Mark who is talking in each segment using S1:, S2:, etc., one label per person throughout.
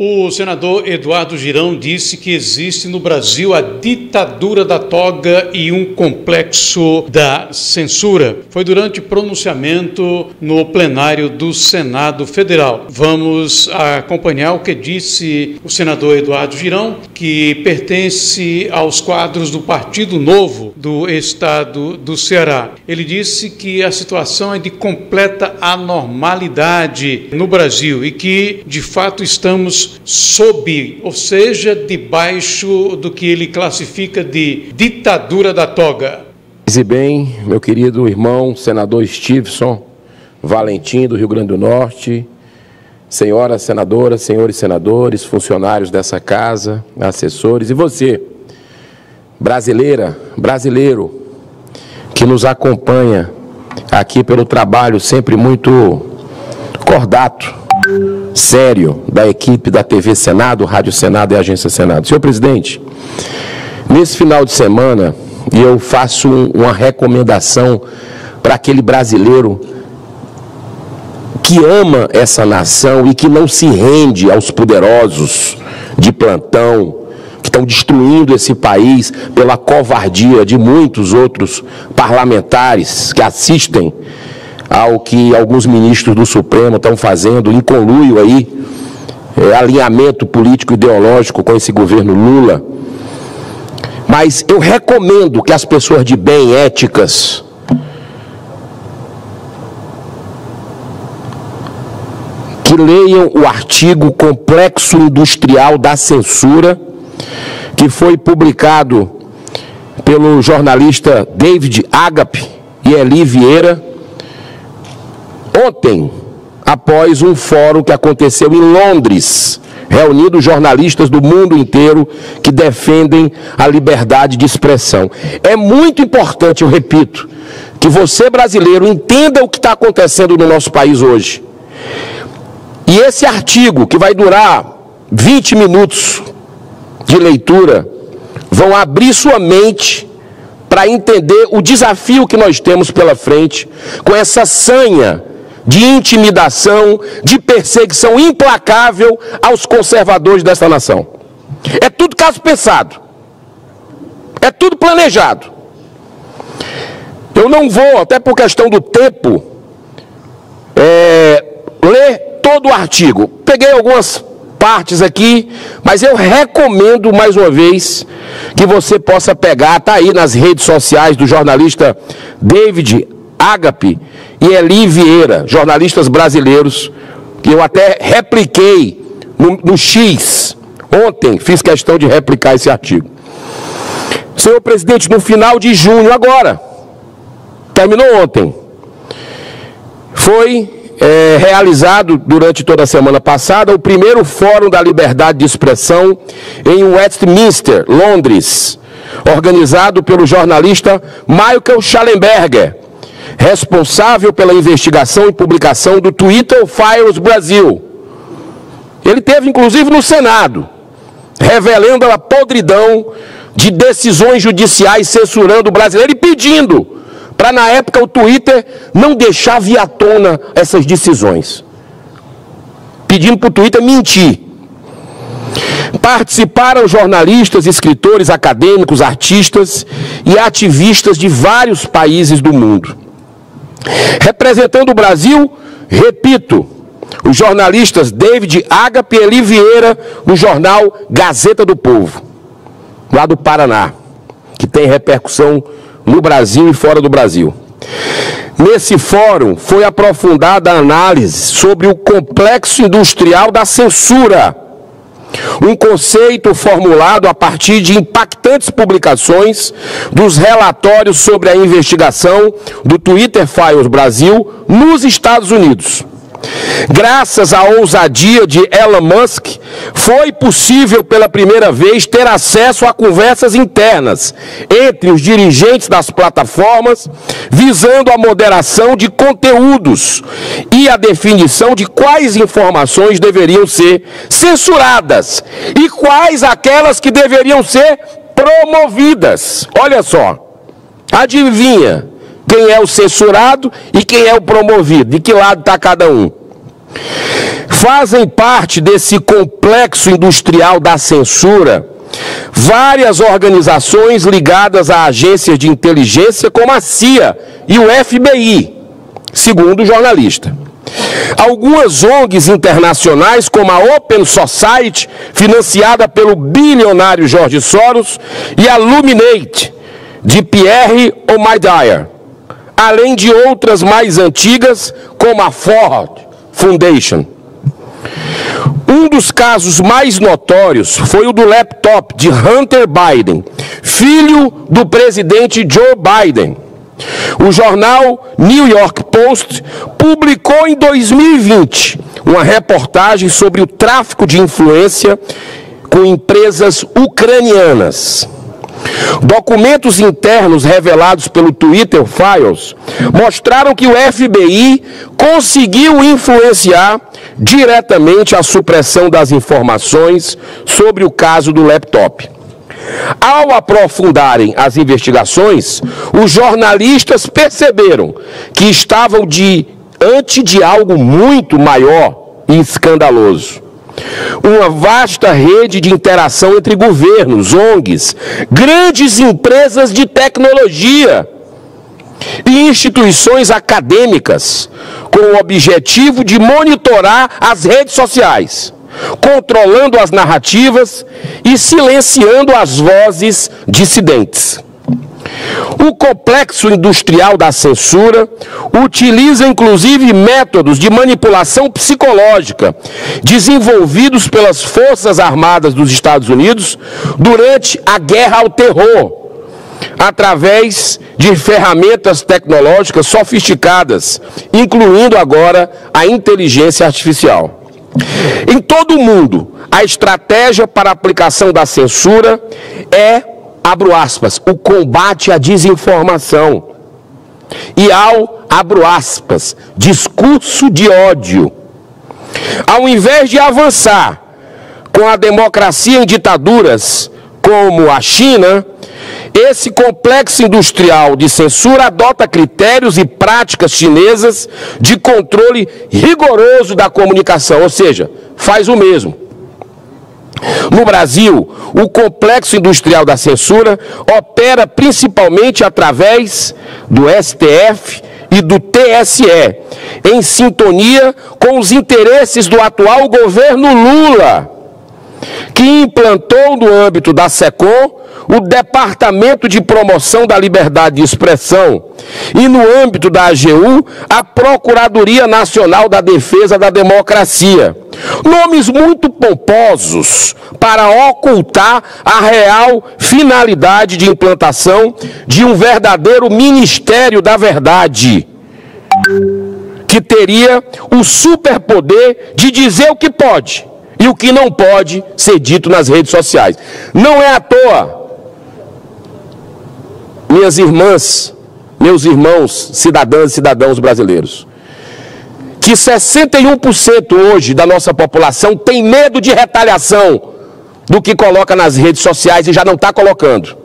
S1: O senador Eduardo Girão disse que existe no Brasil a ditadura da toga e um complexo da censura. Foi durante pronunciamento no plenário do Senado Federal. Vamos acompanhar o que disse o senador Eduardo Girão, que pertence aos quadros do Partido Novo do estado do Ceará. Ele disse que a situação é de completa anormalidade no Brasil e que, de fato, estamos sob, ou seja, debaixo do que ele classifica de ditadura da toga.
S2: E bem, meu querido irmão, senador Stevenson Valentim, do Rio Grande do Norte, senhoras senadoras, senhores senadores, funcionários dessa casa, assessores, e você, brasileira, brasileiro, que nos acompanha aqui pelo trabalho sempre muito cordato, sério, da equipe da TV Senado, Rádio Senado e Agência Senado. Senhor presidente, nesse final de semana, eu faço uma recomendação para aquele brasileiro que ama essa nação e que não se rende aos poderosos de plantão, que estão destruindo esse país pela covardia de muitos outros parlamentares que assistem ao que alguns ministros do Supremo estão fazendo, em conluio aí, alinhamento político ideológico com esse governo Lula. Mas eu recomendo que as pessoas de bem, éticas, que leiam o artigo Complexo Industrial da Censura, que foi publicado pelo jornalista David Agape e Eli Vieira, ontem, após um fórum que aconteceu em Londres, reunindo jornalistas do mundo inteiro que defendem a liberdade de expressão. É muito importante, eu repito, que você, brasileiro, entenda o que está acontecendo no nosso país hoje. E esse artigo, que vai durar 20 minutos de leitura, vão abrir sua mente para entender o desafio que nós temos pela frente com essa sanha de intimidação, de perseguição implacável aos conservadores desta nação. É tudo caso pensado. É tudo planejado. Eu não vou, até por questão do tempo, ler todo o artigo. Peguei algumas partes aqui, mas eu recomendo mais uma vez que você possa pegar, está aí nas redes sociais do jornalista David Agape e Eli Vieira, jornalistas brasileiros, que eu até repliquei no X. Ontem fiz questão de replicar esse artigo. Senhor presidente, no final de junho, agora, terminou ontem, foi realizado durante toda a semana passada o primeiro Fórum da Liberdade de Expressão em Westminster, Londres, organizado pelo jornalista Michael Schallenberger, responsável pela investigação e publicação do Twitter Files Brasil. Ele teve, inclusive, no Senado, revelando a podridão de decisões judiciais censurando o brasileiro e pedindo para, na época, o Twitter não deixar vir à tona essas decisões. Pedindo para o Twitter mentir. Participaram jornalistas, escritores, acadêmicos, artistas e ativistas de vários países do mundo. Representando o Brasil, repito, os jornalistas David Agape e Eli Vieira, do jornal Gazeta do Povo, lá do Paraná, que tem repercussão no Brasil e fora do Brasil. Nesse fórum foi aprofundada a análise sobre o complexo industrial da censura, um conceito formulado a partir de impactantes publicações dos relatórios sobre a investigação do Twitter Files Brasil nos Estados Unidos. Graças à ousadia de Elon Musk, foi possível pela primeira vez ter acesso a conversas internas entre os dirigentes das plataformas, visando a moderação de conteúdos e a definição de quais informações deveriam ser censuradas e quais aquelas que deveriam ser promovidas. Olha só, adivinha quem é o censurado e quem é o promovido? De que lado está cada um? Fazem parte desse complexo industrial da censura várias organizações ligadas a agências de inteligência como a CIA e o FBI, segundo o jornalista. Algumas ONGs internacionais, como a Open Society, financiada pelo bilionário George Soros, e a Luminate, de Pierre Omidyar, além de outras mais antigas, como a Ford Foundation. Um dos casos mais notórios foi o do laptop de Hunter Biden, filho do presidente Joe Biden. O jornal New York Post publicou em 2020 uma reportagem sobre o tráfico de influência com empresas ucranianas. Documentos internos revelados pelo Twitter Files mostraram que o FBI conseguiu influenciar diretamente a supressão das informações sobre o caso do laptop. Ao aprofundarem as investigações, os jornalistas perceberam que estavam diante de algo muito maior e escandaloso. Uma vasta rede de interação entre governos, ONGs, grandes empresas de tecnologia e instituições acadêmicas, com o objetivo de monitorar as redes sociais, controlando as narrativas e silenciando as vozes dissidentes. O complexo industrial da censura utiliza inclusive métodos de manipulação psicológica desenvolvidos pelas Forças Armadas dos Estados Unidos durante a guerra ao terror, através de ferramentas tecnológicas sofisticadas, incluindo agora a inteligência artificial. Em todo o mundo, a estratégia para a aplicação da censura é, abro aspas, o combate à desinformação e ao, abro aspas, discurso de ódio. Ao invés de avançar com a democracia em ditaduras como a China, esse complexo industrial de censura adota critérios e práticas chinesas de controle rigoroso da comunicação, ou seja, faz o mesmo. No Brasil, o complexo industrial da censura opera principalmente através do STF e do TSE, em sintonia com os interesses do atual governo Lula, que implantou no âmbito da SECOM o Departamento de Promoção da Liberdade de Expressão e no âmbito da AGU a Procuradoria Nacional da Defesa da Democracia. Nomes muito pomposos para ocultar a real finalidade de implantação de um verdadeiro Ministério da Verdade, que teria o superpoder de dizer o que pode e o que não pode ser dito nas redes sociais. Não é à toa, minhas irmãs, meus irmãos, cidadãs e cidadãos brasileiros, que 61% hoje da nossa população tem medo de retaliação do que coloca nas redes sociais e já não está colocando.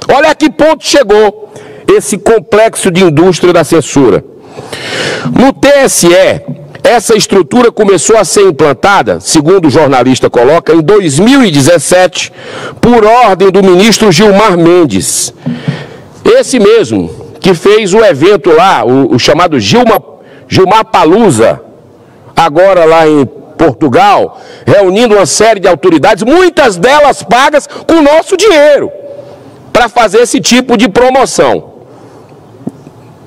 S2: Olha a que ponto chegou esse complexo de indústria da censura. No TSE, essa estrutura começou a ser implantada, segundo o jornalista coloca, em 2017, por ordem do ministro Gilmar Mendes. Esse mesmo que fez o evento lá, o chamado Gilmar Palusa, agora lá em Portugal, reunindo uma série de autoridades, muitas delas pagas com o nosso dinheiro, para fazer esse tipo de promoção.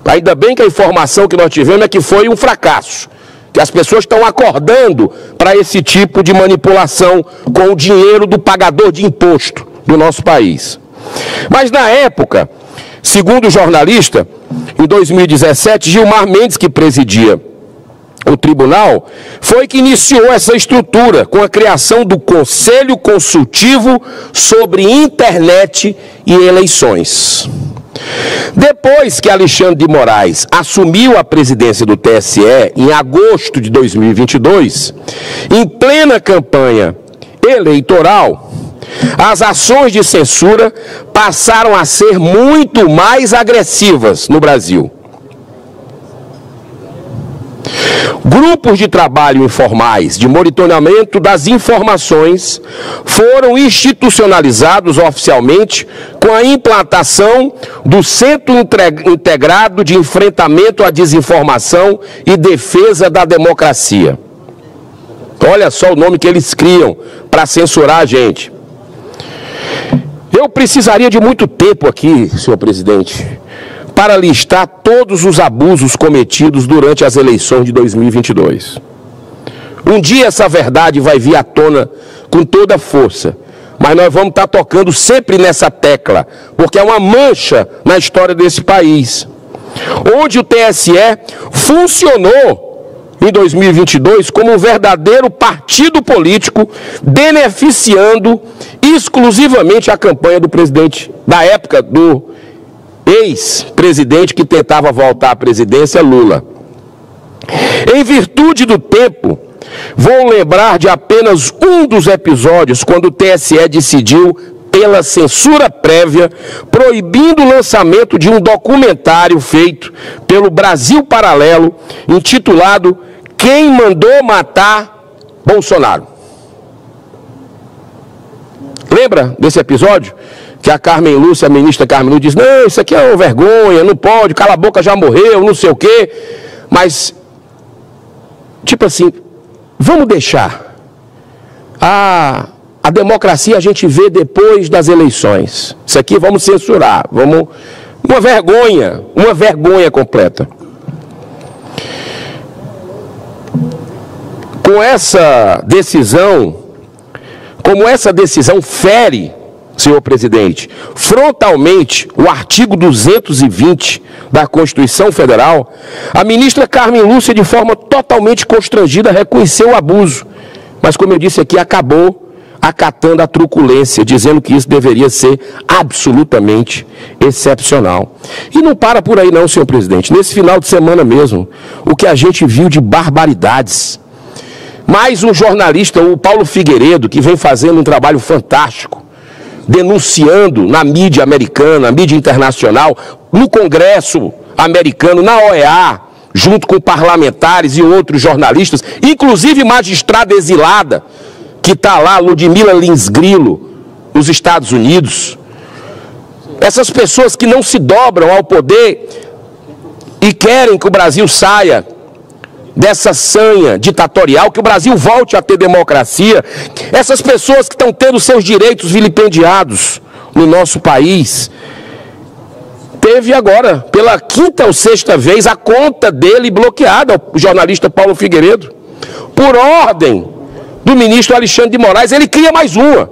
S2: Ainda bem que a informação que nós tivemos é que foi um fracasso, que as pessoas estão acordando para esse tipo de manipulação com o dinheiro do pagador de imposto do nosso país. Mas na época, segundo o jornalista, em 2017, Gilmar Mendes, que presidia o tribunal, foi que iniciou essa estrutura com a criação do Conselho Consultivo sobre Internet e Eleições. Depois que Alexandre de Moraes assumiu a presidência do TSE em agosto de 2022, em plena campanha eleitoral, as ações de censura passaram a ser muito mais agressivas no Brasil. Grupos de trabalho informais de monitoramento das informações foram institucionalizados oficialmente com a implantação do Centro Integrado de Enfrentamento à Desinformação e Defesa da Democracia. Olha só o nome que eles criam para censurar a gente. Eu precisaria de muito tempo aqui, senhor presidente, para listar todos os abusos cometidos durante as eleições de 2022. Um dia essa verdade vai vir à tona com toda a força, mas nós vamos estar tocando sempre nessa tecla, porque é uma mancha na história desse país, onde o TSE funcionou em 2022 como um verdadeiro partido político, beneficiando exclusivamente a campanha do presidente, da época do ex-presidente que tentava voltar à presidência, Lula. Em virtude do tempo, vou lembrar de apenas um dos episódios quando o TSE decidiu, pela censura prévia, proibindo o lançamento de um documentário feito pelo Brasil Paralelo, intitulado Quem Mandou Matar Bolsonaro. Lembra desse episódio? Que a Carmen Lúcia, a ministra Carmen Lúcia, diz, não, isso aqui é uma vergonha, não pode, cala a boca, já morreu, não sei o quê. Mas, tipo assim, vamos deixar. A democracia a gente vê depois das eleições. Isso aqui vamos censurar, vamos... uma vergonha completa. Com essa decisão, como essa decisão fere, senhor presidente, frontalmente o artigo 220 da Constituição Federal, a ministra Carmen Lúcia, de forma totalmente constrangida, reconheceu o abuso. Mas, como eu disse aqui, acabou acatando a truculência, dizendo que isso deveria ser absolutamente excepcional. E não para por aí não, senhor presidente. Nesse final de semana mesmo, o que a gente viu de barbaridades. Mais um jornalista, o Paulo Figueiredo, que vem fazendo um trabalho fantástico, denunciando na mídia americana, na mídia internacional, no Congresso americano, na OEA, junto com parlamentares e outros jornalistas, inclusive magistrada exilada, que está lá, Ludmila Lins Grilo, nos Estados Unidos. Essas pessoas que não se dobram ao poder e querem que o Brasil saia dessa sanha ditatorial, que o Brasil volte a ter democracia. Essas pessoas que estão tendo seus direitos vilipendiados no nosso país. Teve agora, pela quinta ou sexta vez, a conta dele bloqueada, o jornalista Paulo Figueiredo, por ordem do ministro Alexandre de Moraes. Ele cria mais uma.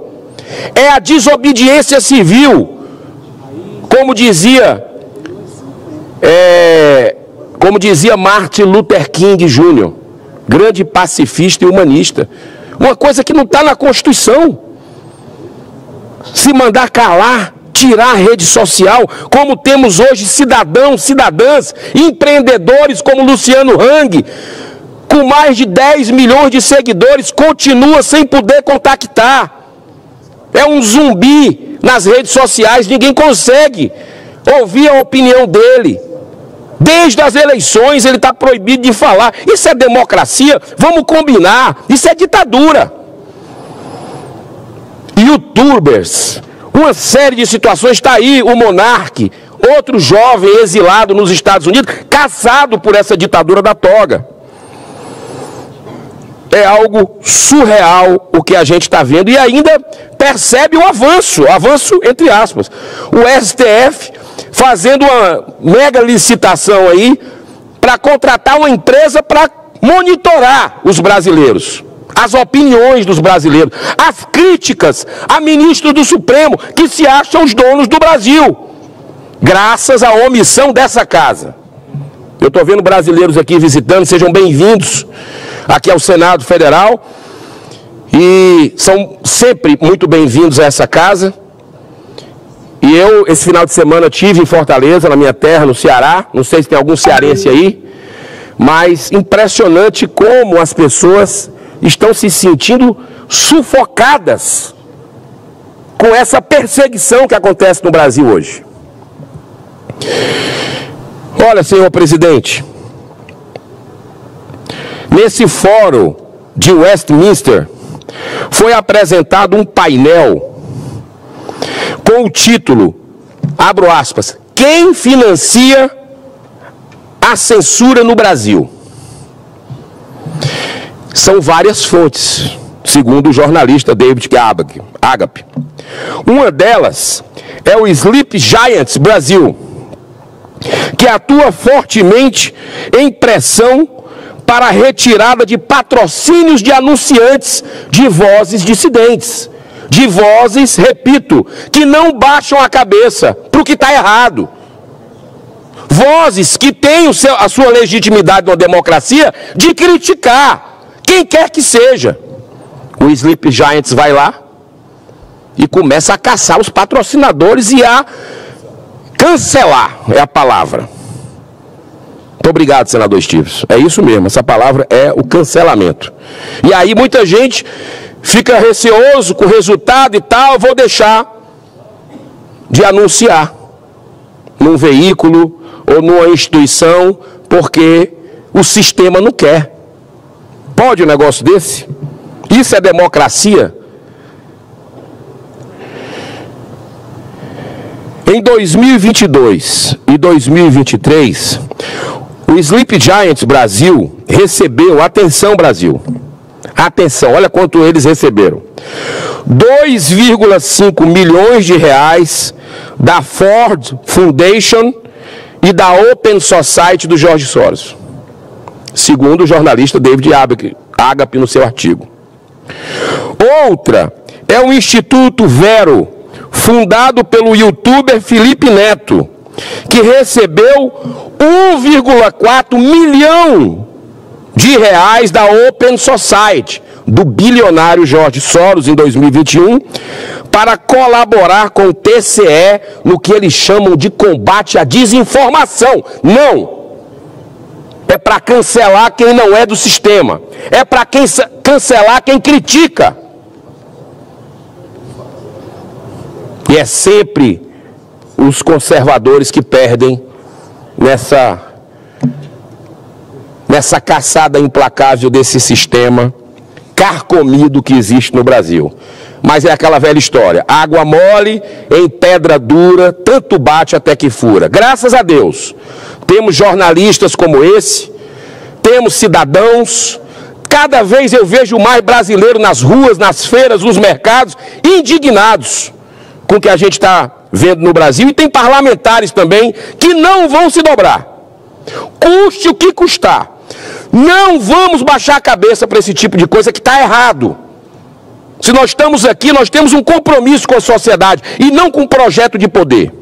S2: É a desobediência civil, como dizia Martin Luther King Jr., grande pacifista e humanista. Uma coisa que não está na Constituição. Se mandar calar, tirar a rede social, como temos hoje cidadãos, cidadãs, empreendedores como Luciano Hang, com mais de 10 milhões de seguidores, continua sem poder contactar. É um zumbi nas redes sociais, ninguém consegue ouvir a opinião dele. Desde as eleições ele está proibido de falar. Isso é democracia? Vamos combinar. Isso é ditadura. YouTubers, uma série de situações. Está aí o Monark, outro jovem exilado nos Estados Unidos, caçado por essa ditadura da toga. É algo surreal o que a gente está vendo. E ainda percebe o avanço entre aspas. O STF fazendo uma mega licitação aí para contratar uma empresa para monitorar os brasileiros, as opiniões dos brasileiros, as críticas a ministros do Supremo que se acham os donos do Brasil, graças à omissão dessa casa. Eu estou vendo brasileiros aqui visitando, sejam bem-vindos aqui ao Senado Federal, e são sempre muito bem-vindos a essa casa. E eu, esse final de semana, estive em Fortaleza, na minha terra, no Ceará. Não sei se tem algum cearense aí, mas impressionante como as pessoas estão se sentindo sufocadas com essa perseguição que acontece no Brasil hoje. Olha, senhor presidente, nesse fórum de Westminster, foi apresentado um painel com o título, abro aspas, quem financia a censura no Brasil? São várias fontes, segundo o jornalista David Agape. Uma delas é o Sleep Giants Brasil, que atua fortemente em pressão para a retirada de patrocínios de anunciantes de vozes dissidentes, de vozes, repito, que não baixam a cabeça para o que está errado. Vozes que têm a sua legitimidade na democracia de criticar quem quer que seja. O Sleep Giants vai lá e começa a caçar os patrocinadores e a cancelar, é a palavra. Muito obrigado, senador Stives. É isso mesmo, essa palavra é o cancelamento. E aí muita gente fica receoso com o resultado e tal, vou deixar de anunciar num veículo ou numa instituição, porque o sistema não quer. Pode um negócio desse? Isso é democracia? Em 2022 e 2023, o Sleep Giants Brasil recebeu, atenção Brasil, atenção, olha quanto eles receberam, 2,5 milhões de reais da Ford Foundation e da Open Society do George Soros, segundo o jornalista David Agape no seu artigo. Outra é o Instituto Vero, fundado pelo youtuber Felipe Neto, que recebeu 1,4 milhão de reais da Open Society, do bilionário George Soros, em 2021, para colaborar com o TCE no que eles chamam de combate à desinformação. Não! É para cancelar quem não é do sistema. É para cancelar quem critica. E é sempre os conservadores que perdem nessa caçada implacável desse sistema carcomido que existe no Brasil. Mas é aquela velha história, água mole em pedra dura, tanto bate até que fura. Graças a Deus, temos jornalistas como esse, temos cidadãos, cada vez eu vejo mais brasileiro nas ruas, nas feiras, nos mercados, indignados com o que a gente está vendo no Brasil, e tem parlamentares também que não vão se dobrar, custe o que custar. Não vamos baixar a cabeça para esse tipo de coisa que está errado. Se nós estamos aqui, nós temos um compromisso com a sociedade e não com um projeto de poder.